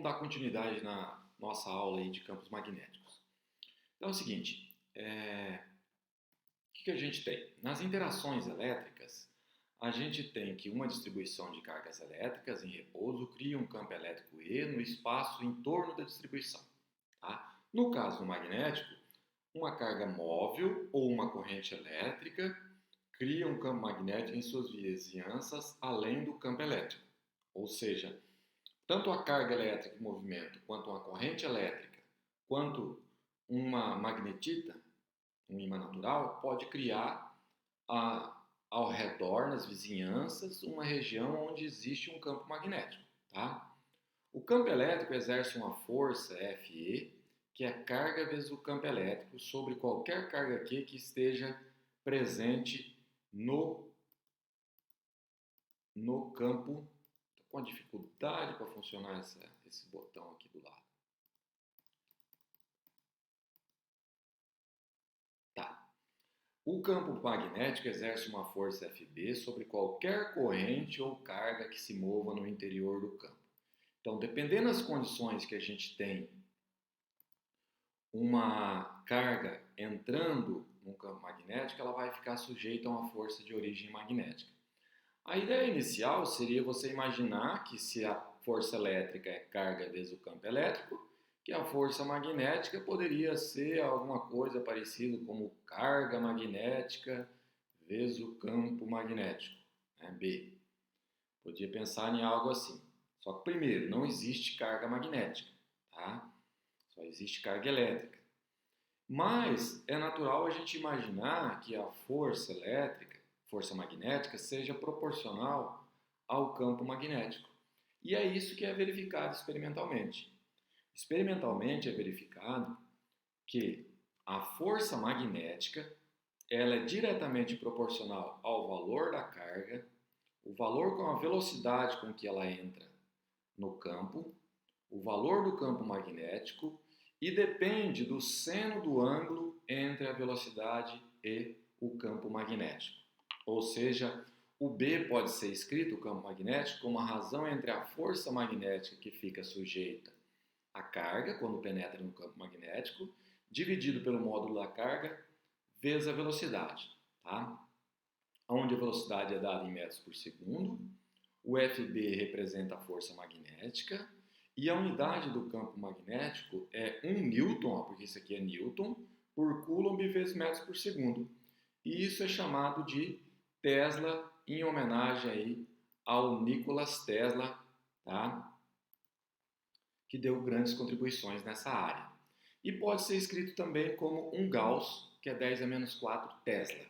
Vamos dar continuidade na nossa aula aí de campos magnéticos. Então é o seguinte, o que a gente tem? Nas interações elétricas, a gente tem que uma distribuição de cargas elétricas em repouso cria um campo elétrico E no espaço em torno da distribuição. Tá? No caso magnético, uma carga móvel ou uma corrente elétrica cria um campo magnético em suas vizinhanças além do campo elétrico. Ou seja, tanto a carga elétrica em movimento, quanto uma corrente elétrica, quanto uma magnetita, um ímã natural, pode criar ao redor, nas vizinhanças, uma região onde existe um campo magnético. Tá? O campo elétrico exerce uma força Fe, que é a carga vezes o campo elétrico, sobre qualquer carga Q que esteja presente no campo. Estou com dificuldade para funcionar esse botão aqui do lado. Tá. O campo magnético exerce uma força Fb sobre qualquer corrente ou carga que se mova no interior do campo. Então, dependendo das condições que a gente tem uma carga entrando no campo magnético, ela vai ficar sujeita a uma força de origem magnética. A ideia inicial seria você imaginar que se a força elétrica é carga vezes o campo elétrico, que a força magnética poderia ser alguma coisa parecida como carga magnética vezes o campo magnético, né? B. Podia pensar em algo assim. Só que primeiro, não existe carga magnética, tá? Só existe carga elétrica. Mas é natural a gente imaginar que a força elétrica, força magnética, seja proporcional ao campo magnético. E é isso que é verificado experimentalmente. Experimentalmente é verificado que a força magnética ela é diretamente proporcional ao valor da carga, o valor com a velocidade com que ela entra no campo, o valor do campo magnético e depende do seno do ângulo entre a velocidade e o campo magnético. Ou seja, o B pode ser escrito, o campo magnético, como a razão entre a força magnética que fica sujeita à carga, quando penetra no campo magnético, dividido pelo módulo da carga, vezes a velocidade. Tá? Onde a velocidade é dada em metros por segundo, o Fb representa a força magnética, e a unidade do campo magnético é 1 newton, porque isso aqui é newton, por coulomb vezes metros por segundo. E isso é chamado de Tesla, em homenagem aí ao Nikola Tesla, tá? Que deu grandes contribuições nessa área. E pode ser escrito também como 1 Gauss, que é 10 a menos 4 Tesla.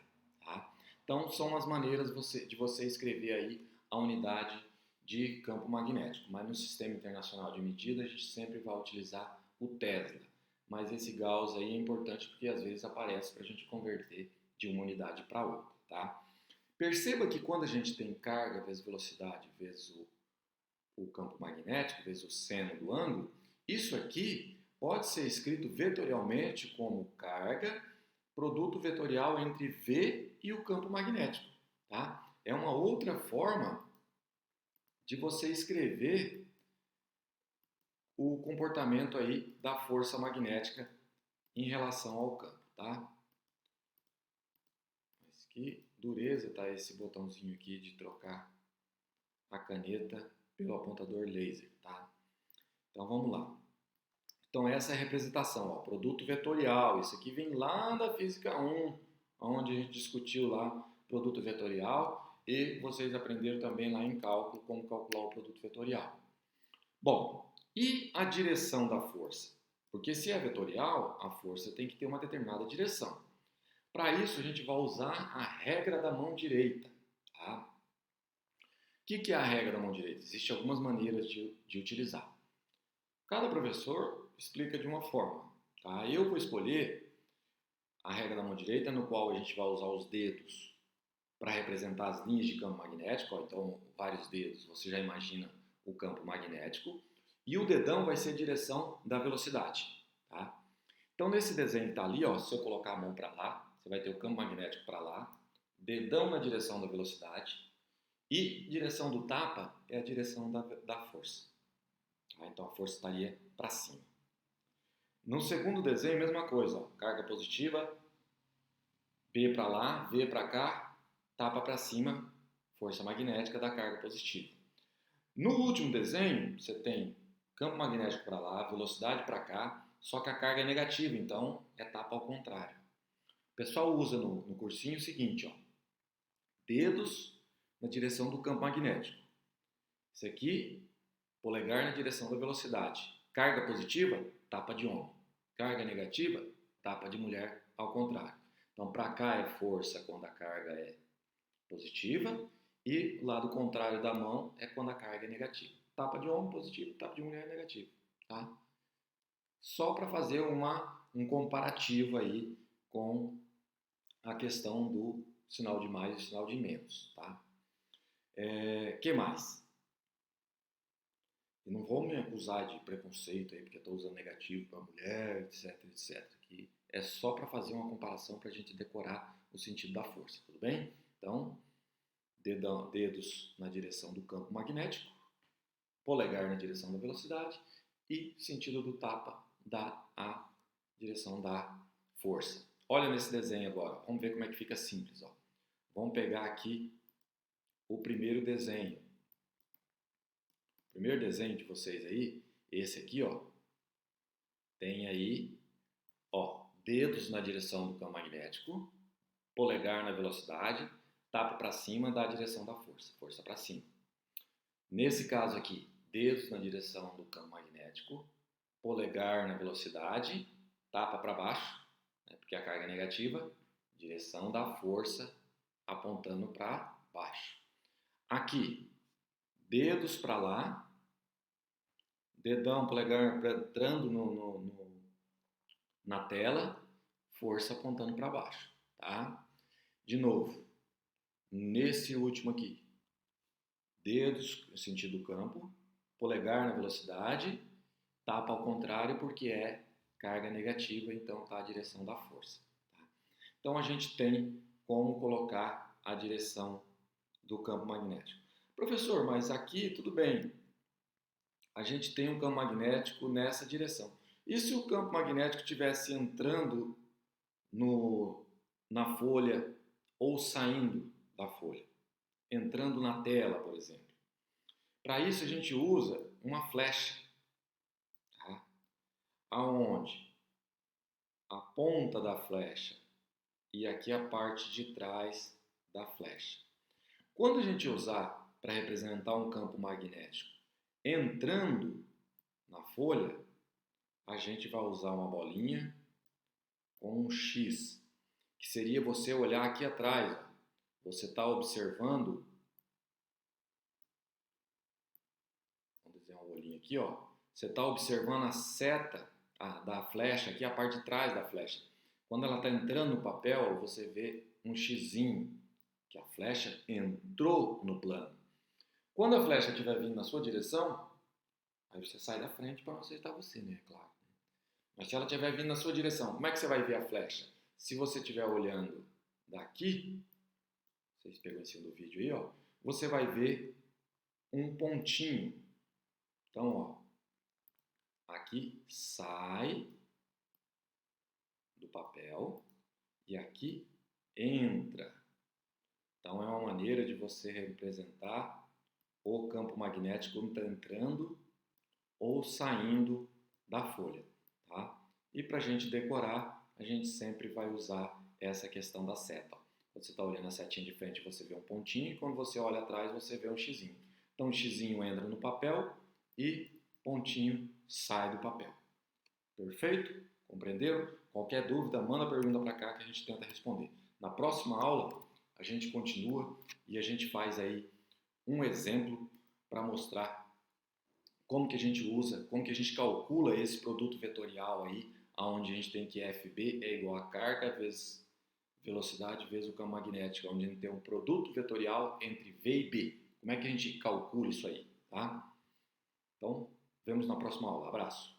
Tá? Então, são as maneiras de você escrever aí a unidade de campo magnético. Mas no Sistema Internacional de Medida, a gente sempre vai utilizar o Tesla. Mas esse Gauss aí é importante porque às vezes aparece para a gente converter de uma unidade para outra. Tá? Perceba que quando a gente tem carga vezes velocidade vezes o campo magnético, vezes o seno do ângulo, isso aqui pode ser escrito vetorialmente como carga, produto vetorial entre V e o campo magnético. Tá? É uma outra forma de você escrever o comportamento aí da força magnética em relação ao campo. Tá? Mas que dureza tá esse botãozinho aqui de trocar a caneta pelo apontador laser. Tá? Então vamos lá. Então essa é a representação, ó, produto vetorial. Isso aqui vem lá da Física 1, onde a gente discutiu lá produto vetorial e vocês aprenderam também lá em cálculo como calcular o produto vetorial. Bom, e a direção da força? Porque se é vetorial, a força tem que ter uma determinada direção. Para isso a gente vai usar a regra da mão direita. Tá? O que é a regra da mão direita? Existem algumas maneiras de utilizar. Cada professor explica de uma forma. Tá? Eu vou escolher a regra da mão direita, no qual a gente vai usar os dedos para representar as linhas de campo magnético. Ó, então, vários dedos, você já imagina o campo magnético. E o dedão vai ser a direção da velocidade. Tá? Então, nesse desenho que está ali, ó, se eu colocar a mão para lá, você vai ter o campo magnético para lá, dedão na direção da velocidade e direção do tapa é a direção da força. Tá? Então a força estaria para cima. No segundo desenho, mesma coisa, ó, carga positiva, P para lá, V para cá, tapa para cima, força magnética da carga positiva. No último desenho, você tem campo magnético para lá, velocidade para cá, só que a carga é negativa, então é tapa ao contrário. O pessoal usa no cursinho o seguinte, ó, dedos na direção do campo magnético. Esse aqui, polegar na direção da velocidade. Carga positiva, tapa de homem. Carga negativa, tapa de mulher, ao contrário. Então, para cá é força quando a carga é positiva e o lado contrário da mão é quando a carga é negativa. Tapa de homem positivo, tapa de mulher negativo. Tá? Só para fazer um comparativo aí com a questão do sinal de mais e sinal de menos. Tá? Que mais? Eu não vou me acusar de preconceito aí, porque estou usando negativo para mulher, etc, etc. Aqui é só para fazer uma comparação para a gente decorar o sentido da força, tudo bem? Então, dedos na direção do campo magnético, polegar na direção da velocidade e sentido do tapa dá a direção da força. Olha nesse desenho agora, vamos ver como é que fica simples. Ó. Vamos pegar aqui o primeiro desenho. O primeiro desenho de vocês aí, esse aqui, ó, tem aí, ó, dedos na direção do campo magnético, polegar na velocidade, tapa para cima dá a direção da força, força para cima. Nesse caso aqui, dedos na direção do campo magnético, polegar na velocidade, tapa para baixo, né, porque a carga é negativa, direção da força apontando para baixo. Aqui, dedos para lá, dedão, polegar entrando na tela, força apontando para baixo, tá? De novo, nesse último aqui, dedos no sentido do campo, polegar na velocidade, tapa ao contrário porque é carga negativa, então está a direção da força. Tá? Então a gente tem como colocar a direção do campo magnético. Professor, mas aqui tudo bem, a gente tem um campo magnético nessa direção. E se o campo magnético estivesse entrando na folha ou saindo da folha? Entrando na tela, por exemplo. Para isso a gente usa uma flecha. Tá? Aonde? A ponta da flecha e aqui a parte de trás da flecha. Quando a gente usar para representar um campo magnético entrando na folha, a gente vai usar uma bolinha com um X, que seria você olhar aqui atrás. Ó. Você está observando, vamos desenhar um olhinho aqui, ó. Você está observando a seta da flecha, aqui a parte de trás da flecha. Quando ela está entrando no papel, você vê um xizinho, que a flecha entrou no plano. Quando a flecha estiver vindo na sua direção, aí você sai da frente para não acertar você, né? Claro. Mas se ela estiver vindo na sua direção, como é que você vai ver a flecha? Se você estiver olhando daqui, vocês pegam em cima do vídeo aí, ó, você vai ver um pontinho. Então, ó, aqui sai do papel e aqui entra. Então, é uma maneira de você representar o campo magnético entrando ou saindo da folha. Tá? E para a gente decorar, a gente sempre vai usar essa questão da seta. Quando você está olhando a setinha de frente, você vê um pontinho, e quando você olha atrás, você vê um xizinho. Então, o xizinho entra no papel e pontinho sai do papel. Perfeito? Compreenderam? Qualquer dúvida, manda a pergunta para cá que a gente tenta responder. Na próxima aula, a gente continua e a gente faz aí um exemplo para mostrar como que a gente usa, como que a gente calcula esse produto vetorial aí, onde a gente tem que FB é igual a carga vezes velocidade vezes o campo magnético, onde a gente tem um produto vetorial entre V e B. Como é que a gente calcula isso aí, tá? Então, vemos na próxima aula. Abraço!